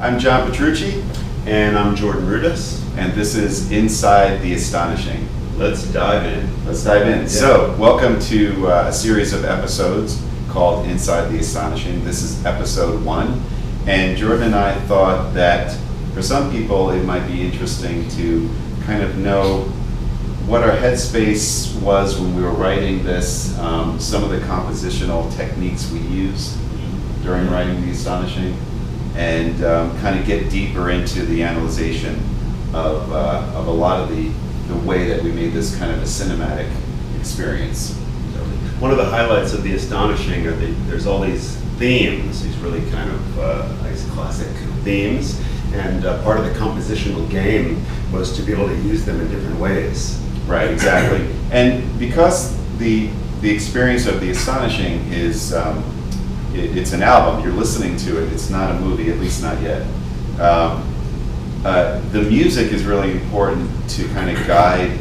I'm John Petrucci, And I'm Jordan Rudess. and this is Inside the Astonishing. Let's dive in. Let's dive in. Yeah. So, welcome to a series of episodes called Inside the Astonishing. This is episode 1, and Jordan and I thought that for some people it might be interesting to kind of know what our headspace was when we were writing this, some of the compositional techniques we used during writing The Astonishing, and kind of get deeper into the analyzation of a lot of the way that we made this kind of a cinematic experience. One of the highlights of The Astonishing are there's all these themes, these really kind of nice classic themes, and part of the compositional game was to be able to use them in different ways. Right, exactly. And because the experience of The Astonishing is, it's an album, you're listening to it, it's not a movie, at least not yet. The music is really important to kind of guide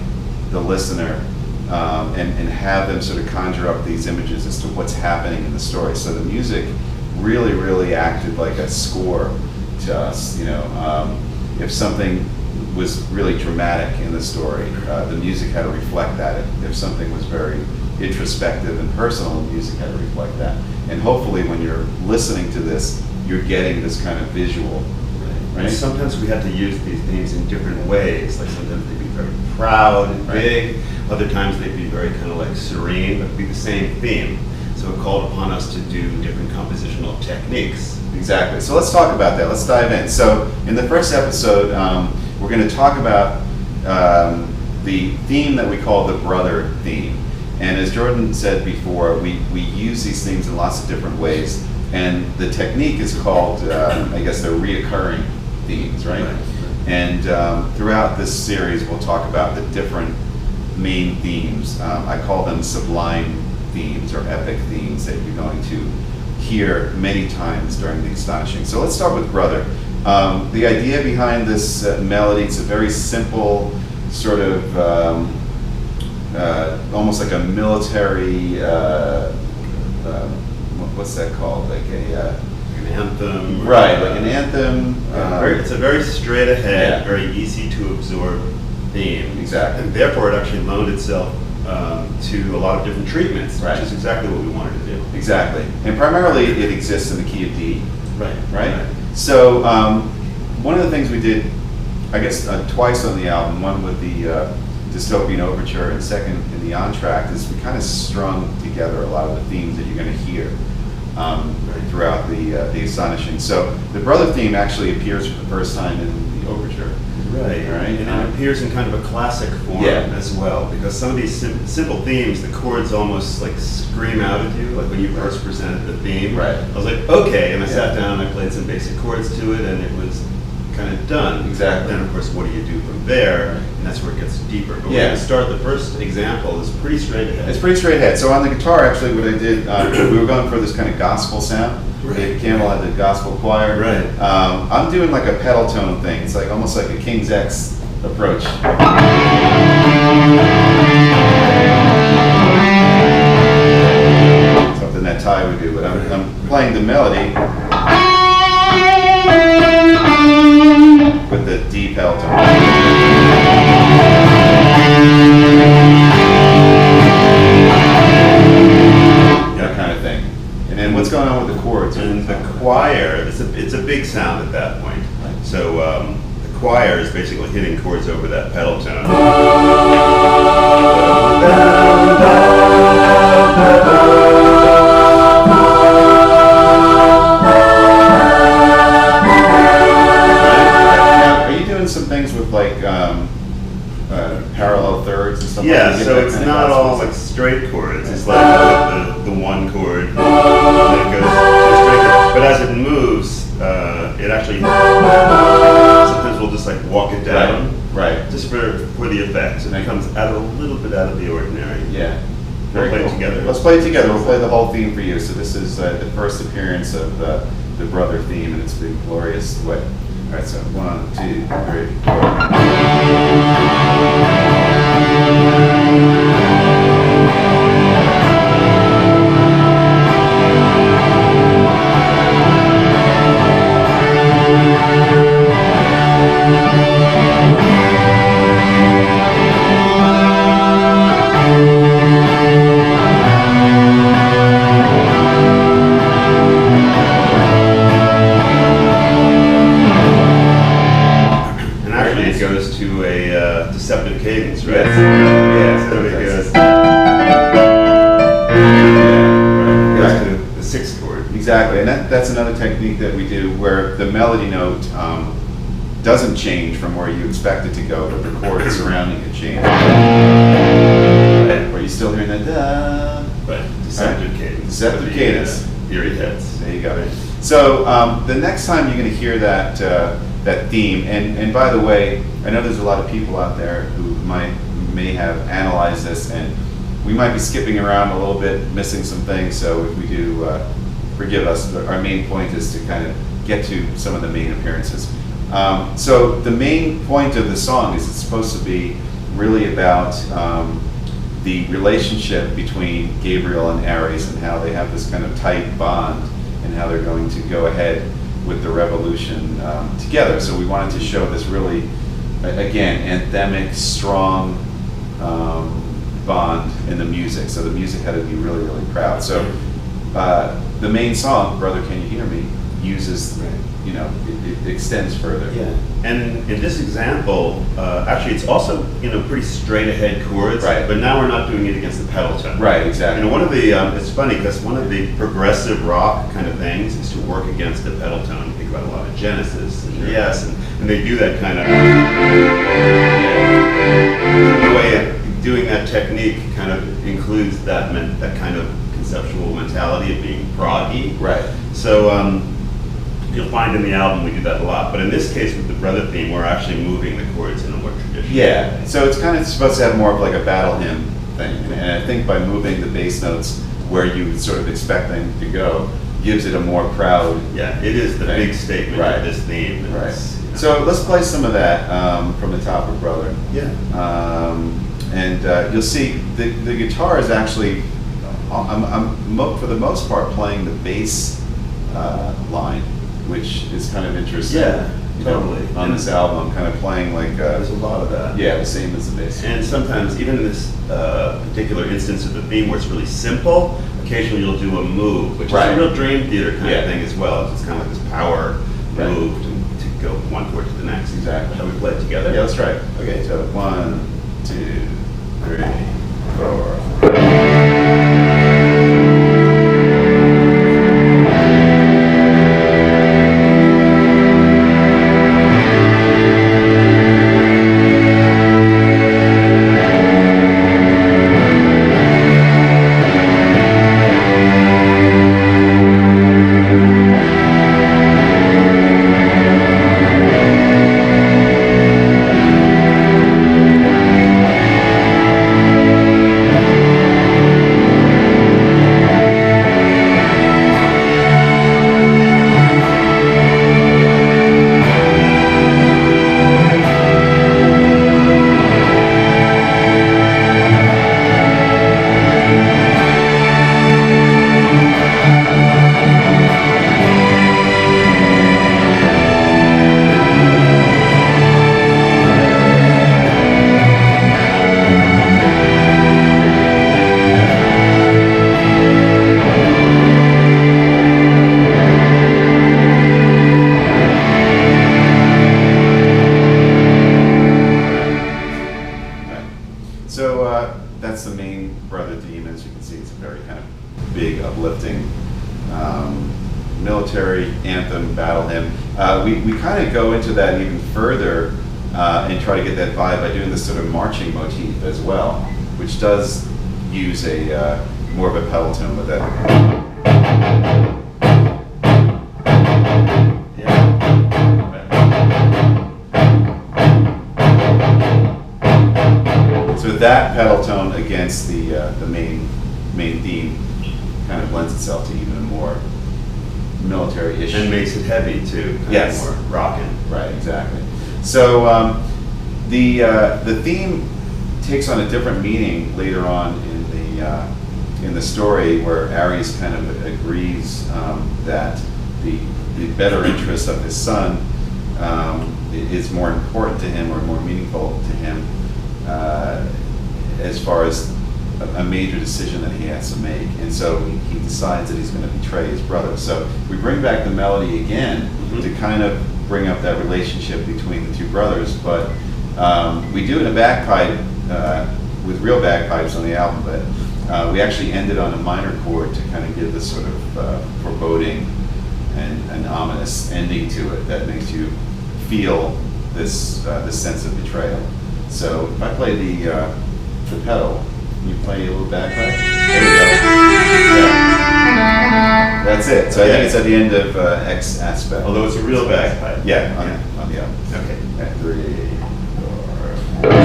the listener and have them sort of conjure up these images as to what's happening in the story. So the music really acted like a score to us. If something was really dramatic in the story, the music had to reflect that. If something was very introspective and personal, the music had to reflect that. And hopefully when you're listening to this, you're getting this kind of visual. Right. And sometimes we had to use these themes in different ways. Like sometimes they'd be very proud and big. Other times they'd be very kind of like serene, but be the same theme. So it called upon us to do different compositional techniques. Exactly. So let's talk about that. Let's dive in. So in the first episode, we're going to talk about the theme that we call the brother theme. And as Jordan said before, we use these themes in lots of different ways. And the technique is called, I guess, they're reoccurring themes, right? And throughout this series, we'll talk about the different main themes. I call them sublime themes or epic themes that you're going to hear many times during The Astonishing. So let's start with Brother. The idea behind this melody, it's a very simple sort of almost like a military, what's that called? Like An anthem. Right, like an anthem. It's a very straight ahead, very easy to absorb theme. Exactly. And therefore it actually loaned itself to a lot of different treatments, Right. which is exactly what we wanted to do. Exactly. And primarily it exists in the key of D. Right. So one of the things we did, I guess twice on the album, one with the Dystopian Overture and second in the entr'acte, is we kind of strung together a lot of the themes that you're going to hear throughout the Astonishing. So the brother theme actually appears for the first time in the overture. Right. And it appears in kind of a classic form as well, because some of these simple themes, the chords almost like scream out at you, like when you first presented the theme. Right. I was like, okay, and I sat down and I played some basic chords to it, and it was kind of done. Exactly. Then, of course, what do you do from there? And that's where it gets deeper. But we're going to start. The first example is pretty straight ahead. It's pretty straight ahead. So on the guitar, actually, what I did, we were going for this kind of gospel sound. Dave Campbell had the gospel choir. Right. I'm doing like a pedal tone thing. It's like almost like a King's X approach. Something that Ty would do, but I'm playing the melody with the D pedal tone. That kind of thing. And then what's going on with the chords? And the choir, it's a big sound at that point. So the choir is basically hitting chords over that pedal tone. Are you doing some things with like parallel thirds and stuff? Yeah, like that? so it's not all like straight chords. It's like the one chord that goes straight. But as it moves, it actually sometimes we'll just like walk it down, right? Just for the effect. It comes out a little bit out of the ordinary. Yeah. We'll play it together. Let's play it together. We'll play the whole theme for you. So this is the first appearance of the brother theme, and it's been glorious way. All right, so 1, 2, 3, 4. Exactly, and that's another technique that we do where the melody note doesn't change from where you expect it to go, but the chord surrounding it changes. Right. Are you still hearing that? Da? Right. Deceptive cadence. Deceptive cadence. Eerie hits. There you go. Right. So the next time you're going to hear that that theme, and by the way, I know there's a lot of people out there who may have analyzed this, and we might be skipping around a little bit, missing some things. So if we do, forgive us. Our main point is to kind of get to some of the main appearances. So the main point of the song is it's supposed to be really about the relationship between Gabriel and Ares and how they have this kind of tight bond and how they're going to go ahead with the revolution together. So we wanted to show this really, again, anthemic, strong bond in the music. So the music had to be really, really proud. So the main song, Brother Can You Hear Me, uses, you know, it extends further. Yeah. And in this example, actually it's also, you know, pretty straight ahead chords, right. But now we're not doing it against the pedal tone. Right, exactly. You know, one of the, it's funny because one of the progressive rock kind of things is to work against the pedal tone. You think about a lot of Genesis and Yes, and they do that kind of, the way doing that technique kind of includes that kind of conceptual mentality of being proggy. Right. So, you'll find in the album we do that a lot, but in this case with the brother theme, we're actually moving the chords in a more traditional way. Yeah, so it's kind of supposed to have more of like a battle hymn thing, and I think by moving the bass notes where you would sort of expect them to go, gives it a more proud. Yeah, it is the big statement right. of this theme. Right. You know. So let's play some of that from the top of Brother. Yeah. And you'll see the guitar is actually, for the most part, playing the bass line, which is kind of interesting. Yeah, totally. On this album, I'm kind of playing like... there's a lot of that. Yeah, the same as the bass. And sometimes, even in this particular instance of the theme where it's really simple, occasionally you'll do a move, which right. is a real Dream Theater kind yeah. of thing as well. It's kind of like this power right. move to go one chord to the next. Exactly. Shall we play it together? Yeah, let's try it. Okay, so 1, 2, 3, 4. That's the main Brother theme. As you can see, it's a very kind of big, uplifting military anthem, battle hymn. We kind of go into that even further and try to get that vibe by doing this sort of marching motif as well, which does use a more of a pedal tone with that. So that pedal tone against the main theme kind of lends itself to even a more military-ish. And makes it heavy too. Yes. More rockin'. Right, exactly. So the theme takes on a different meaning later on in the story, where Ares kind of agrees that the better interest of his son is more important to him, or more meaningful to him, as far as a major decision that he has to make. And so he decides that he's going to betray his brother. So we bring back the melody again to kind of bring up that relationship between the two brothers, but we do it in a bagpipe, with real bagpipes on the album, but we actually ended on a minor chord to kind of give this sort of foreboding and an ominous ending to it that makes you feel this sense of betrayal. So if I play the pedal, can you play a little bagpipe? There we go. Yeah. That's it. So I think it's at the end of X aspect. Although it's a real bagpipe. Yeah, on the album. Okay. At 3, 4.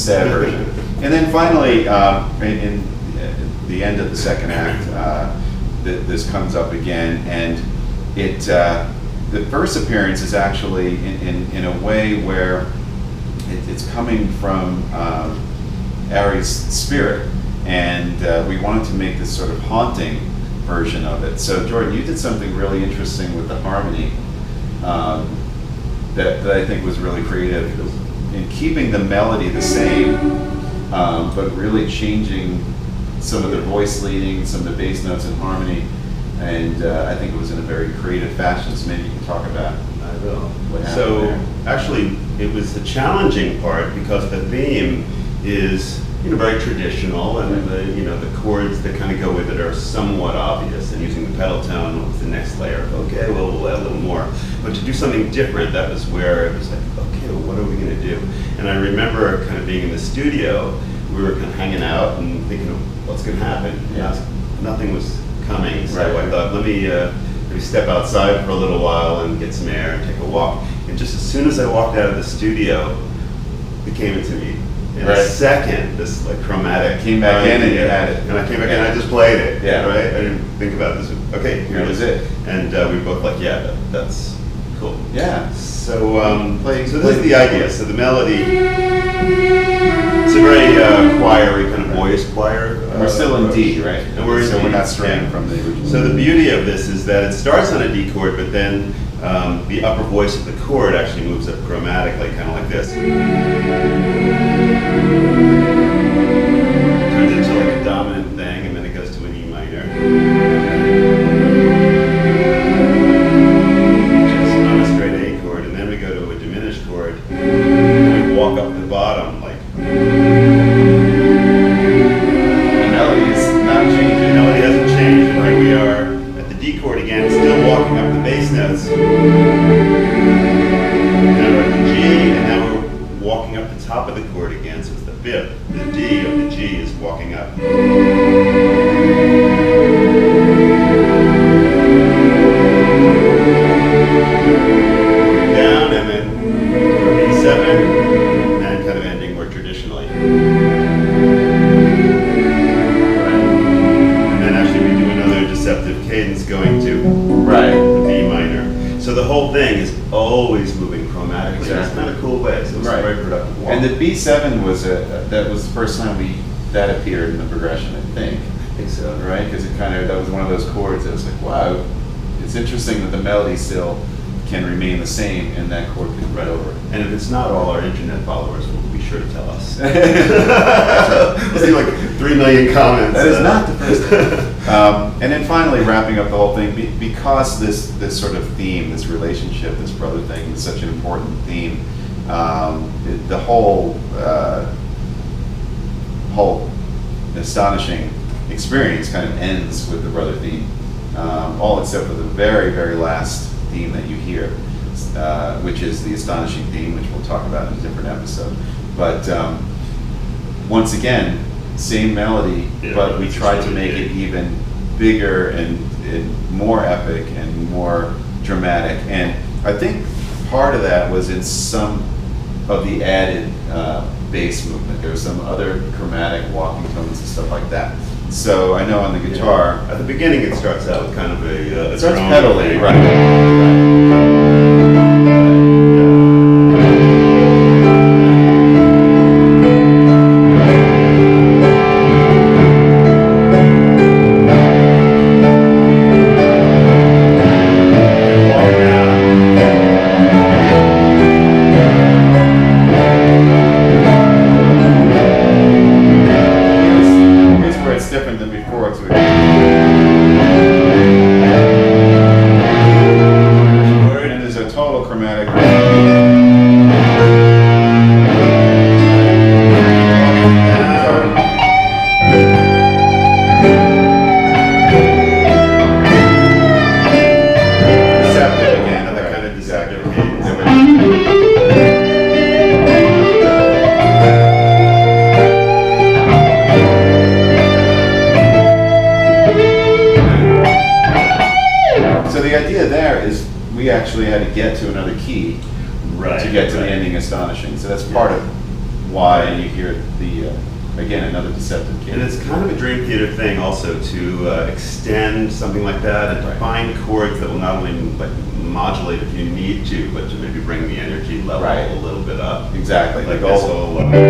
Sad version. And then finally, in the end of the second act, this comes up again, and the first appearance is actually in a way where it's coming from Ari's spirit, and we wanted to make this sort of haunting version of it. So Jordan, you did something really interesting with the harmony that I think was really creative. In keeping the melody the same, but really changing some of the voice leading, some of the bass notes in harmony, and I think it was in a very creative fashion, so maybe you can talk about what happened So there. actually, it was the challenging part because the theme is very traditional, and the chords that kind of go with it are somewhat obvious, and using the pedal tone was the next layer. Okay, well, we'll add a little more. But to do something different, that was where it was like, okay, well, what are we going to do? And I remember kind of being in the studio, we were kind of hanging out and thinking of what's going to happen. Yeah. Nothing was coming, so Right. I thought, let me step outside for a little while and get some air and take a walk. And just as soon as I walked out of the studio, it came into me. In a second, this like chromatic Came back in and you had it. And I came back in and I just played it. Yeah. Right? I didn't think about this. Okay, here it is. That was it. And we were both like, yeah, that's cool. Yeah. So, Play this is the idea. So the melody, it's a very choir-y, kind of boyish choir. We're still in D, right? And we're in so D, we're not straying yeah. from the original. So the beauty of this is that it starts on a D chord, but then the upper voice of the chord actually moves up chromatically, kind of like this. Turns into like a dominant thing, and then it goes to an E minor. Just on a straight A chord, and then we go to a diminished chord, and we walk up the bottom like. The melody's not The changing. melody hasn't changed, and here we are at the D chord again, still walking up the bass notes. Now we're at the G, and now we're walking up the top of the chord again, so it's the fifth. The D of the G is walking up. Down, and then B7, and kind of ending more traditionally. And then actually we do another deceptive cadence going to the B minor. So the whole thing is always moving chromatically. It's Exactly. not a cool way, so it's a very productive walk. And the B7 was that was the first time that appeared in the progression, I think. I think so. Right? Because that was one of those chords that was like, wow, it's interesting that the melody still can remain the same and that chord can run over. And if it's not, all our internet followers will be sure to tell us. That's We'll see like 3 million comments. That is not the first time. And then finally wrapping up the whole thing, because this sort of theme, this relationship, this brother thing is such an important theme, the whole astonishing experience kind of ends with the brother theme, all except for the very, very last theme that you hear, which is the astonishing theme, which we'll talk about in a different episode. But once again, same melody, but we tried to make it even bigger and more epic and more dramatic. And I think part of that was in some of the added bass movement. There was some other chromatic walking tones and stuff like that. So I know on the guitar, At the beginning, it starts out with kind of a it starts drone pedally, thing. right. Here's where it's different than before. So and there's a total chromatic. Deceptive again, Another kind of deceptive cadence. So the idea there is we actually had to get to another key Right. to get to the right. ending astonishing. So that's part of why you hear the again another deceptive And cadence. it's kind of a dream theater thing also to extend something like that and to Right. find chords that will not only like modulate if you need to, but to maybe bring the energy level Right. a little bit up. Exactly. Like the this goal. whole, Yeah.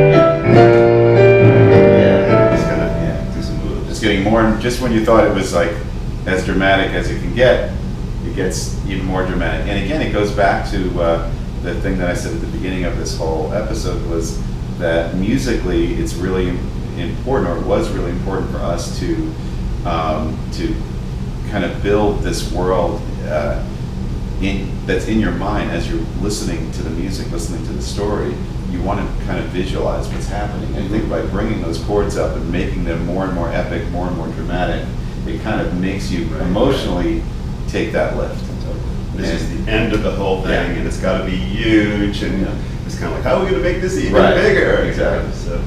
just kind of Yeah. do some moves. Just getting more. Just when you thought it was like as dramatic as it can get, it gets even more dramatic. And again, it goes back to the thing that I said at the beginning of this whole episode was that musically, it's really important, or it was really important for us to kind of build this world that's in your mind as you're listening to the music, listening to the story. You want to kind of visualize what's happening. And I think by bringing those chords up and making them more and more epic, more and more dramatic, it kind of makes you Right. emotionally take that lift. This is And- the end of the whole thing, Yeah. and it's got to be huge, and Yeah. it's kind of like, how are we going to make this even Right. bigger? Exactly. So,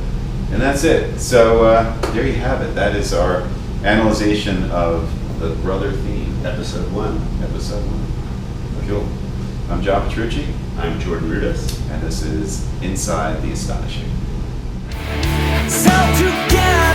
And that's it. So there you have it. That is our analyzation of the brother theme, episode 1. episode 1. Cool. I'm John Petrucci, I'm Jordan Rudess. and this is Inside the Astonishing. So together